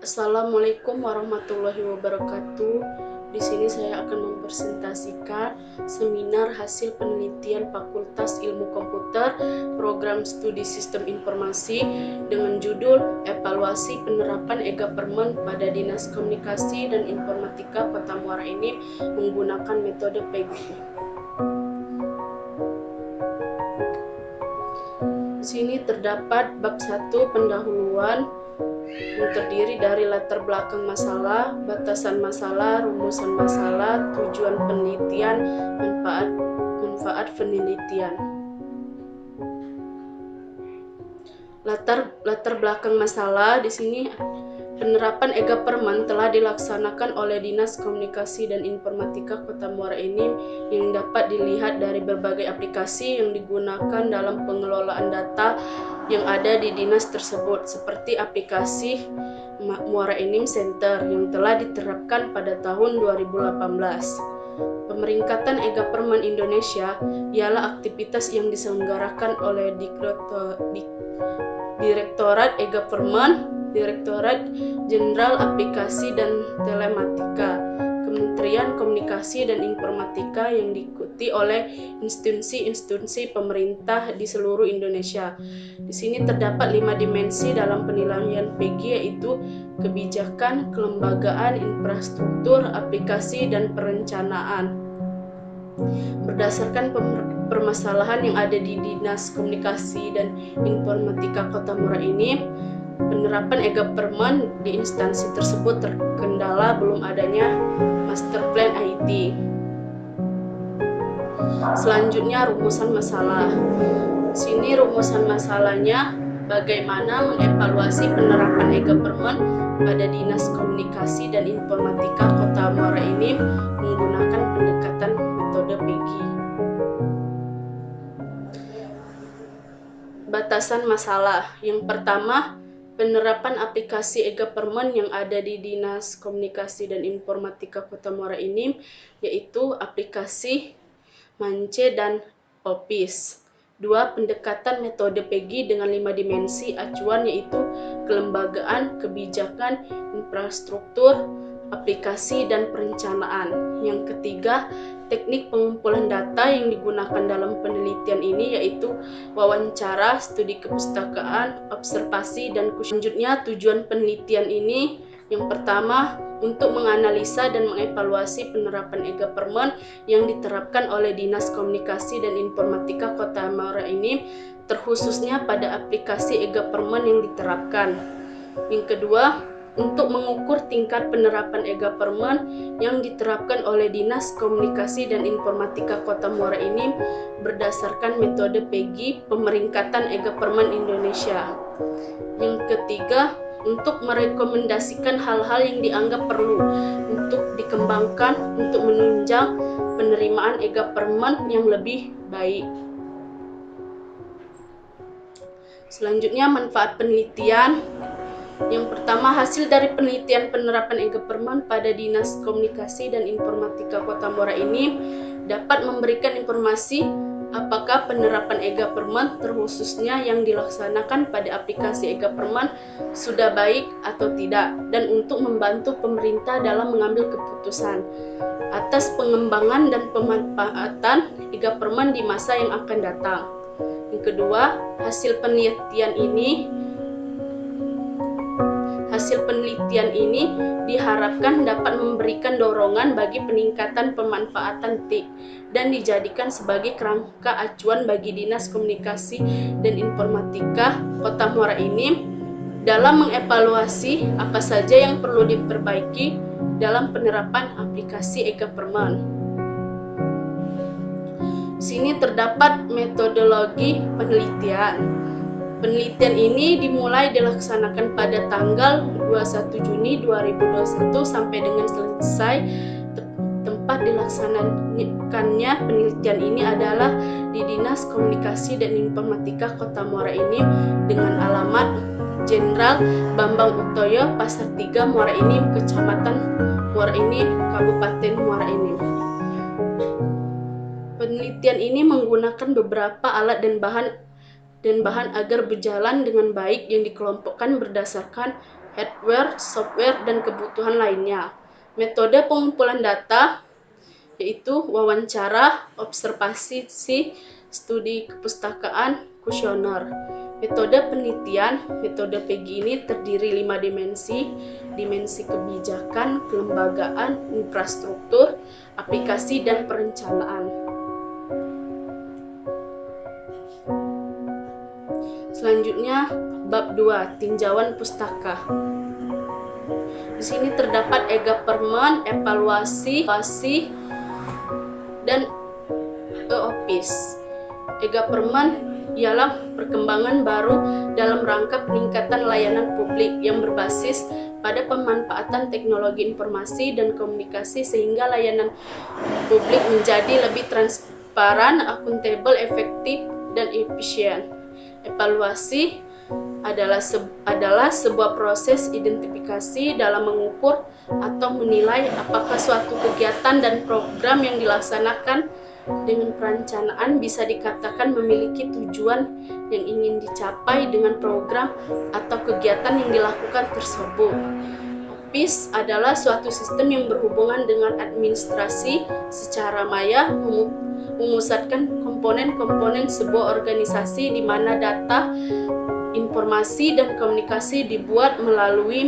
Assalamualaikum warahmatullahi wabarakatuh. Di sini saya akan mempresentasikan seminar hasil penelitian Fakultas Ilmu Komputer Program Studi Sistem Informasi dengan judul Evaluasi Penerapan e-Government pada Dinas Komunikasi dan Informatika Kota Muara Enim menggunakan metode PEGI. Di sini terdapat bab 1 pendahuluan yang terdiri dari latar belakang masalah, batasan masalah, rumusan masalah, tujuan penelitian, manfaat penelitian. Latar belakang masalah di sini, penerapan e-Government telah dilaksanakan oleh Dinas Komunikasi dan Informatika Kota Muara Enim yang dapat dilihat dari berbagai aplikasi yang digunakan dalam pengelolaan data yang ada di dinas tersebut, seperti aplikasi Muara Enim Center yang telah diterapkan pada tahun 2018. Pemeringkatan e-Government Indonesia ialah aktivitas yang diselenggarakan oleh Direktorat e-Government, Direktorat Jenderal Aplikasi dan Telematika, Kementerian Komunikasi dan Informatika yang diikuti oleh instansi-instansi pemerintah di seluruh Indonesia. Di sini terdapat 5 dimensi dalam penilaian PEGI, yaitu kebijakan, kelembagaan, infrastruktur, aplikasi, dan perencanaan. Berdasarkan permasalahan yang ada di Dinas Komunikasi dan Informatika Kota Muara Enim, penerapan e-Government di instansi tersebut terkendala belum adanya Master Plan IT. Selanjutnya, rumusan masalah. Sini rumusan masalahnya bagaimana mengevaluasi penerapan e-Government pada Dinas Komunikasi dan Informatika Kota Muara Enim menggunakan pendekatan metode PEGI. Batasan masalah. Yang pertama, penerapan aplikasi e-Government yang ada di Dinas Komunikasi dan Informatika Kota Muara Enim, yaitu aplikasi Mance dan Office. 2. Pendekatan metode PEGI dengan 5 dimensi acuan, yaitu kelembagaan, kebijakan, infrastruktur, aplikasi, dan perencanaan. Yang ketiga, teknik pengumpulan data yang digunakan dalam penelitian ini yaitu wawancara, studi kepustakaan, observasi, dan selanjutnya tujuan penelitian ini. Yang pertama, untuk menganalisa dan mengevaluasi penerapan e-Government yang diterapkan oleh Dinas Komunikasi dan Informatika Kota Muara Enim, terkhususnya pada aplikasi e-Government yang diterapkan. Yang kedua, untuk mengukur tingkat penerapan e-Government yang diterapkan oleh Dinas Komunikasi dan Informatika Kota Muara Enim berdasarkan metode PEGI, Pemeringkatan e-Government Indonesia. Yang ketiga, untuk merekomendasikan hal-hal yang dianggap perlu untuk dikembangkan untuk menunjang penerimaan e-Government yang lebih baik. Selanjutnya, manfaat penelitian. Yang pertama, hasil dari penelitian penerapan e-Government pada Dinas Komunikasi dan Informatika Kota Muara Enim dapat memberikan informasi apakah penerapan e-Government terkhususnya yang dilaksanakan pada aplikasi e-Government sudah baik atau tidak, dan untuk membantu pemerintah dalam mengambil keputusan atas pengembangan dan pemanfaatan e-Government di masa yang akan datang. Yang kedua, hasil penelitian ini diharapkan dapat memberikan dorongan bagi peningkatan pemanfaatan TIK dan dijadikan sebagai kerangka acuan bagi Dinas Komunikasi dan Informatika Kota Muara Enim dalam mengevaluasi apa saja yang perlu diperbaiki dalam penerapan aplikasi e-Government. Di sini terdapat metodologi penelitian. Penelitian ini dimulai dilaksanakan pada tanggal 21 Juni 2021 sampai dengan selesai. Tempat dilaksanakannya penelitian ini adalah di Dinas Komunikasi dan Informatika Kota Muara Enim dengan alamat Jenderal Bambang Utoyo, Pasar 3, Muara Enim, Kecamatan Muara Enim, Kabupaten Muara Enim. Penelitian ini menggunakan beberapa alat dan bahan agar berjalan dengan baik yang dikelompokkan berdasarkan hardware, software, dan kebutuhan lainnya. Metode pengumpulan data yaitu wawancara, observasi, studi kepustakaan, kuesioner. Metode penelitian, metode PEGI ini terdiri 5 dimensi, dimensi kebijakan, kelembagaan, infrastruktur, aplikasi, dan perencanaan. Selanjutnya, bab 2, tinjauan pustaka. Di sini terdapat eGovernment, evaluasi, dan e-office. eGovernment ialah perkembangan baru dalam rangka peningkatan layanan publik yang berbasis pada pemanfaatan teknologi informasi dan komunikasi sehingga layanan publik menjadi lebih transparan, akuntabel, efektif, dan efisien. Evaluasi adalah sebuah proses identifikasi dalam mengukur atau menilai apakah suatu kegiatan dan program yang dilaksanakan dengan perencanaan bisa dikatakan memiliki tujuan yang ingin dicapai dengan program atau kegiatan yang dilakukan tersebut. Office adalah suatu sistem yang berhubungan dengan administrasi secara maya, memusatkan komponen-komponen sebuah organisasi di mana data, informasi, dan komunikasi dibuat melalui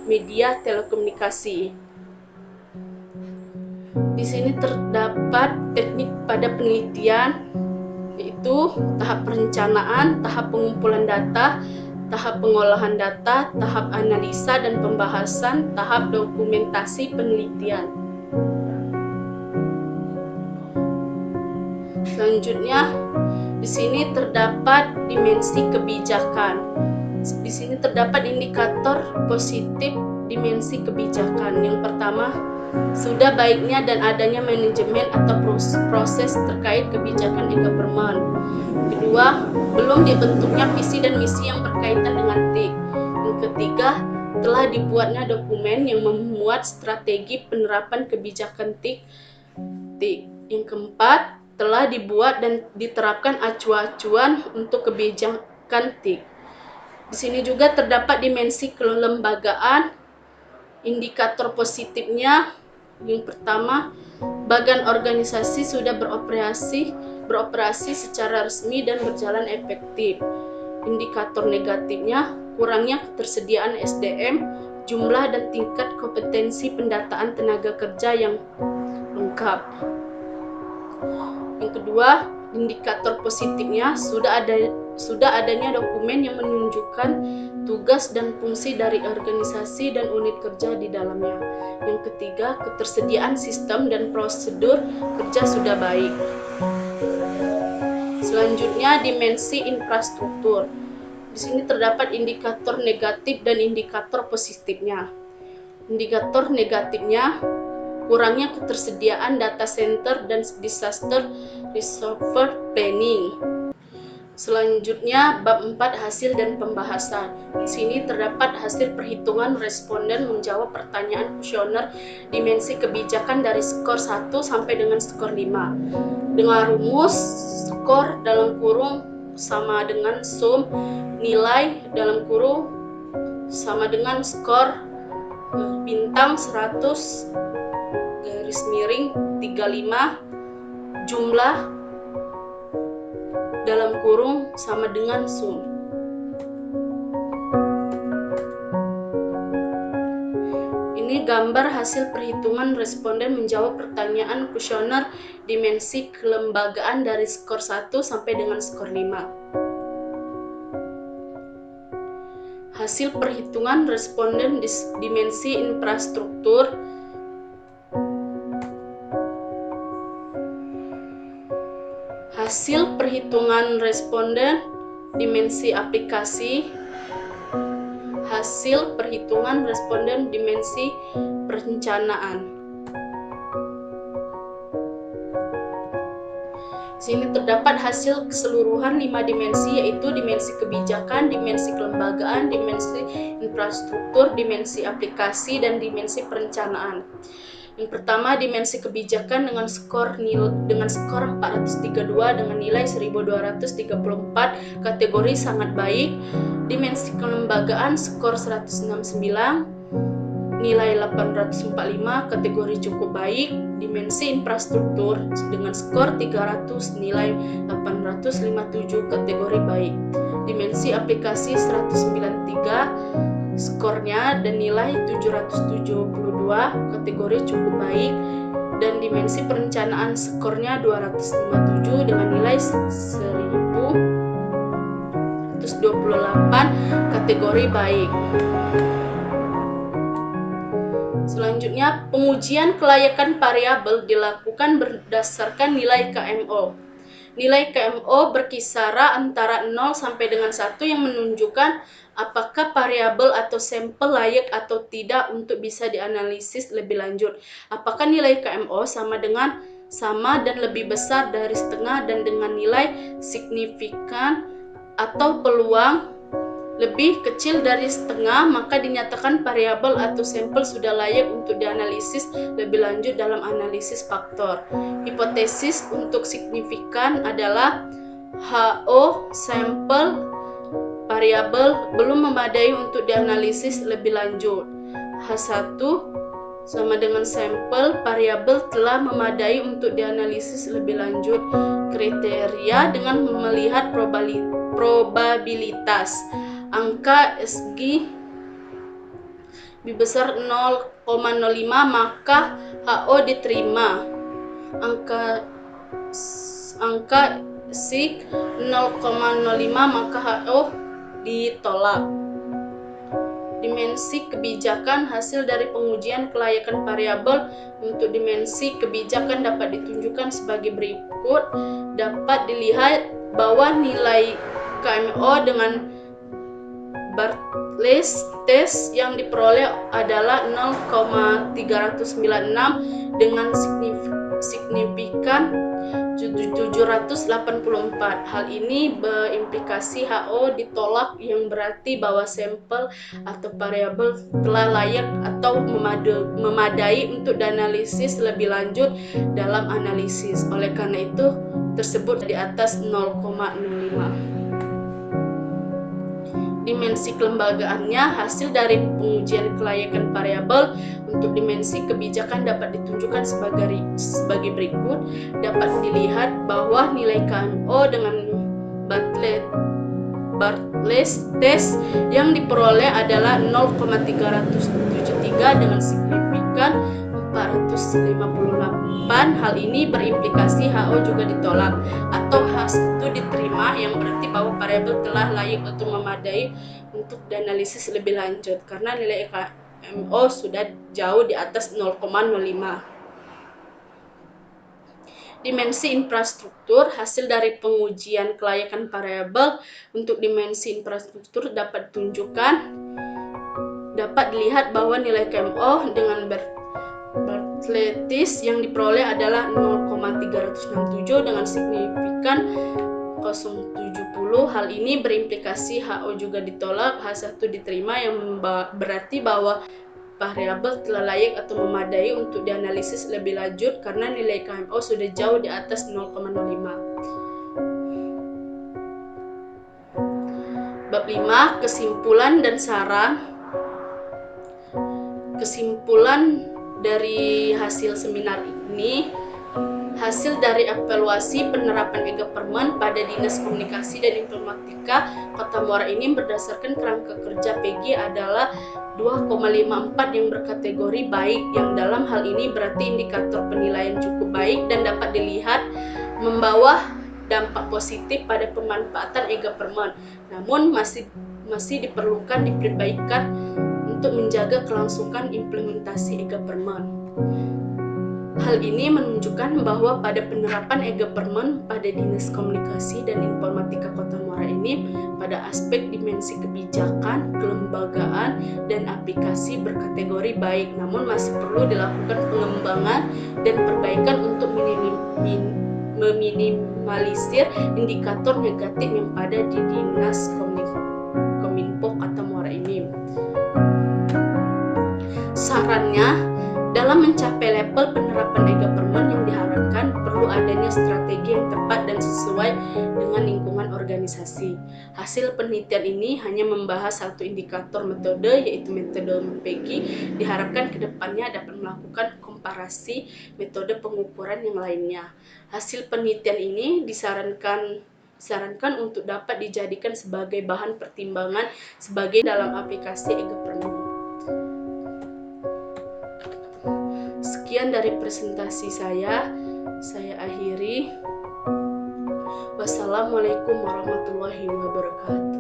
media telekomunikasi. Di sini terdapat teknik pada penelitian, yaitu tahap perencanaan, tahap pengumpulan data, tahap pengolahan data, tahap analisa dan pembahasan, tahap dokumentasi penelitian. Selanjutnya, di sini terdapat dimensi kebijakan. Di sini terdapat indikator positif dimensi kebijakan. Yang pertama, sudah baiknya dan adanya manajemen atau proses terkait kebijakan e-government. Kedua, belum dibentuknya visi dan misi yang berkaitan dengan TIK. Yang ketiga, telah dibuatnya dokumen yang memuat strategi penerapan kebijakan TIK. Yang keempat, telah dibuat dan diterapkan acuan-acuan untuk kebijakan TIK. Di sini juga terdapat dimensi kelembagaan. Indikator positifnya, yang pertama, bagan organisasi sudah beroperasi secara resmi dan berjalan efektif. Indikator negatifnya, kurangnya ketersediaan SDM, jumlah dan tingkat kompetensi pendataan tenaga kerja yang lengkap. Yang kedua, indikator positifnya, sudah adanya dokumen yang menunjukkan tugas dan fungsi dari organisasi dan unit kerja di dalamnya. Yang ketiga, ketersediaan sistem dan prosedur kerja sudah baik. Selanjutnya, dimensi infrastruktur. Di sini terdapat indikator negatif dan indikator positifnya. Indikator negatifnya, kurangnya ketersediaan data center dan disaster recovery planning. Selanjutnya, bab 4, hasil dan pembahasan. Di sini terdapat hasil perhitungan responden menjawab pertanyaan kuesioner dimensi kebijakan dari skor 1 sampai dengan skor 5. Dengan rumus, skor dalam kurung sama dengan sum nilai dalam kurung sama dengan skor bintang 100 garis miring 35 jumlah dalam kurung sama dengan sum. Ini gambar hasil perhitungan responden menjawab pertanyaan kuesioner dimensi kelembagaan dari skor 1 sampai dengan skor 5. Hasil perhitungan responden dimensi infrastruktur. Hasil perhitungan responden dimensi aplikasi. Hasil perhitungan responden dimensi perencanaan. Sini terdapat hasil keseluruhan 5 dimensi, yaitu dimensi kebijakan, dimensi kelembagaan, dimensi infrastruktur, dimensi aplikasi, dan dimensi perencanaan. Yang pertama, dimensi kebijakan dengan skor 432 dengan nilai 1234, kategori sangat baik. Dimensi kelembagaan skor 169, nilai 845, kategori cukup baik. Dimensi infrastruktur dengan skor 300, nilai 857, kategori baik. Dimensi aplikasi 193, skornya dan nilai 772, kategori cukup baik. Dan dimensi perencanaan skornya 257 dengan nilai 1128, kategori baik. Selanjutnya, pengujian kelayakan variabel dilakukan berdasarkan nilai KMO. Nilai KMO berkisar antara 0 sampai dengan 1 yang menunjukkan apakah variabel atau sampel layak atau tidak untuk bisa dianalisis lebih lanjut. Apakah nilai KMO sama dan lebih besar dari setengah dan dengan nilai signifikan atau peluang lebih kecil dari setengah, maka dinyatakan variabel atau sampel sudah layak untuk dianalisis lebih lanjut dalam analisis faktor. Hipotesis untuk signifikan adalah HO sampel variabel belum memadai untuk dianalisis lebih lanjut. H1 sama dengan sampel variabel telah memadai untuk dianalisis lebih lanjut. Kriteria dengan melihat probabilitas. Angka SG lebih besar 0,05 maka HO diterima. Angka SIG 0,05 maka HO ditolak. Dimensi kebijakan hasil dari pengujian kelayakan variabel untuk dimensi kebijakan dapat ditunjukkan sebagai berikut. Dapat dilihat bahwa nilai KMO dengan Bartlett test yang diperoleh adalah 0,396 dengan signifikan 784. Hal ini berimplikasi HO ditolak, yang berarti bahwa sampel atau variabel telah layak atau memadai untuk dianalisis lebih lanjut dalam analisis. Oleh karena itu tersebut di atas 0,05. Dimensi kelembagaannya hasil dari pengujian kelayakan variabel untuk dimensi kebijakan dapat ditunjukkan sebagai berikut. Dapat dilihat bahwa nilai KMO dengan Bartlett test yang diperoleh adalah 0,373 dengan signifikan 458. Hal ini berimplikasi HO juga ditolak atau H1 diterima, yang berarti bahwa variabel telah layak atau memadai untuk dianalisis lebih lanjut karena nilai KMO sudah jauh di atas 0,05. Dimensi infrastruktur hasil dari pengujian kelayakan variabel untuk dimensi infrastruktur dapat dilihat bahwa nilai KMO dengan Bartlett yang diperoleh adalah 0,367 dengan signifikan 0,70. Hal ini berimplikasi HO juga ditolak, H1 diterima, yang berarti bahwa variabel telah layak atau memadai untuk dianalisis lebih lanjut karena nilai KMO sudah jauh di atas 0,05. Bab 5, kesimpulan dan saran. Kesimpulan dari hasil seminar ini, hasil dari evaluasi penerapan EGA-Permen pada Dinas Komunikasi dan Informatika Kota Muara Enim berdasarkan kerangka kerja PG adalah 2,54 yang berkategori baik, yang dalam hal ini berarti indikator penilaian cukup baik dan dapat dilihat membawa dampak positif pada pemanfaatan EGA-Permen. Namun masih diperlukan diperbaikan untuk menjaga kelangsungan implementasi EGA-Permen. Hal ini menunjukkan bahwa pada penerapan EGA-Permen pada Dinas Komunikasi dan Informatika Kota Muara Enim pada aspek dimensi kebijakan, kelembagaan, dan aplikasi berkategori baik, namun masih perlu dilakukan pengembangan dan perbaikan untuk meminimalisir indikator negatif yang ada di Dinas Kominfo Kota Muara Enim. Sarannya, Dalam mencapai level penerapan e-government yang diharapkan, perlu adanya strategi yang tepat dan sesuai dengan lingkungan organisasi. Hasil penelitian ini hanya membahas satu indikator metode, yaitu metode MPEGI. Diharapkan kedepannya dapat melakukan komparasi metode pengukuran yang lainnya. Hasil penelitian ini disarankan untuk dapat dijadikan sebagai bahan pertimbangan sebagai dalam aplikasi e-government. Sekian dari presentasi saya akhiri. Wassalamualaikum warahmatullahi wabarakatuh.